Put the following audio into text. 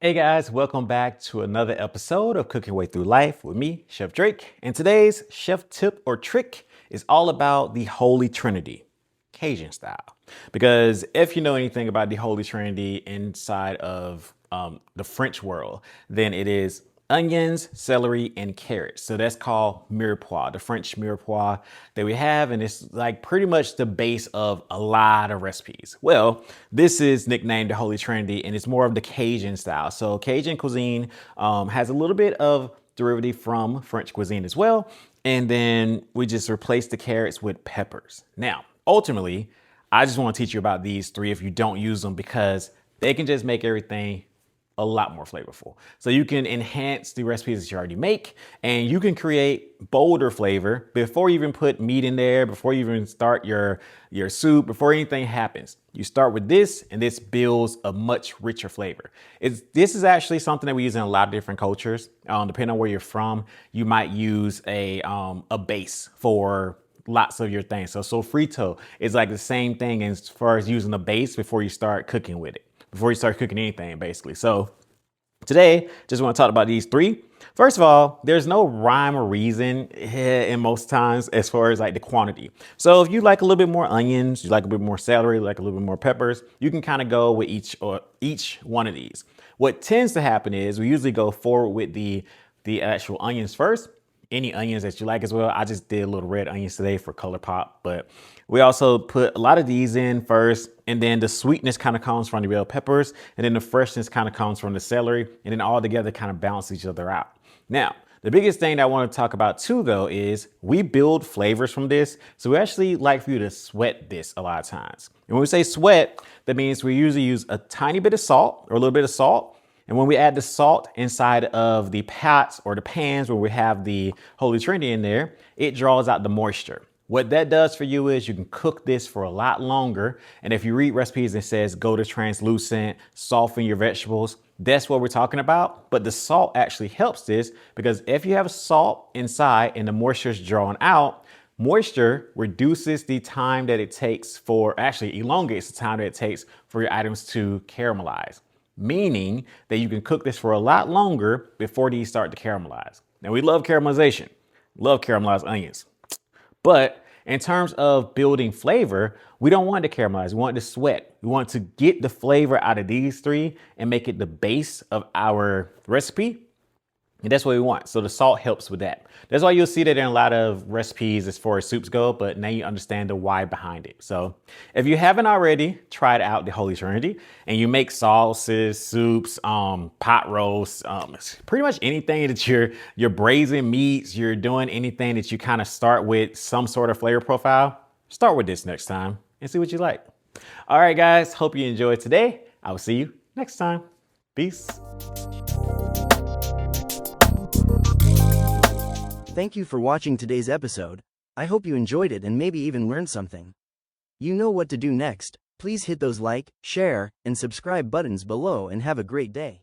Hey guys, welcome back to another episode of Cooking Way Through Life with me, Chef Drake. And today's chef tip or trick is all about the Holy Trinity, Cajun style. Because if you know anything about the Holy Trinity inside of the French world, then it is onions, celery, and carrots. So that's called Mirepoix, the French Mirepoix that we have. And it's like pretty much the base of a lot of recipes. Well, this is nicknamed the Holy Trinity, and it's more of the Cajun style. So Cajun cuisine has a little bit of derivative from French cuisine as well. And then we just replace the carrots with peppers. Now, ultimately, I just want to teach you about these three if you don't use them, because they can just make everything a lot more flavorful. So you can enhance the recipes that you already make, and you can create bolder flavor before you even put meat in there, before you even start your soup, before anything happens. You start with this, and this builds a much richer flavor. This is actually something that we use in a lot of different cultures. Depending on where you're from, you might use a base for lots of your things. So sofrito is like the same thing as far as using a base before you start cooking with it. Before you start cooking anything, basically. So today, just want to talk about these three. First of all, there's no rhyme or reason in most times as far as like the quantity. So if you like a little bit more onions, you like a bit more celery, you like a little bit more peppers, you can kind of go with each one of these. What tends to happen is we usually go forward with the actual onions first. Any onions that you like as well. I just did a little red onions today for color pop, but we also put a lot of these in first, and then the sweetness kind of comes from the bell peppers, and then the freshness kind of comes from the celery, and then all together kind of balance each other out. Now, the biggest thing that I want to talk about too, though, is we build flavors from this. So we actually like for you to sweat this a lot of times. And when we say sweat, that means we usually use a tiny bit of salt or a little bit of salt. And when we add the salt inside of the pots or the pans where we have the Holy Trinity in there, it draws out the moisture. What that does for you is you can cook this for a lot longer. And if you read recipes that says go to translucent, soften your vegetables, that's what we're talking about. But the salt actually helps this, because if you have salt inside and the moisture is drawn out, moisture reduces the time that it takes actually elongates the time that it takes for your items to caramelize. Meaning that you can cook this for a lot longer before these start to caramelize. Now, we love caramelization, love caramelized onions. But in terms of building flavor, we don't want it to caramelize. We want it to sweat. We want to get the flavor out of these three and make it the base of our recipe. And that's what we want. So the salt helps with that. That's why you'll see that in a lot of recipes as far as soups go, but now you understand the why behind it. So if you haven't already tried out the Holy Trinity and you make sauces, soups, pot roasts, pretty much anything that you're braising meats, you're doing anything that you kind of start with some sort of flavor profile, start with this next time and see what you like. All right, guys, hope you enjoyed today. I will see you next time. Peace. Thank you for watching today's episode. I hope you enjoyed it and maybe even learned something. You know what to do next. Please hit those like, share, and subscribe buttons below and have a great day.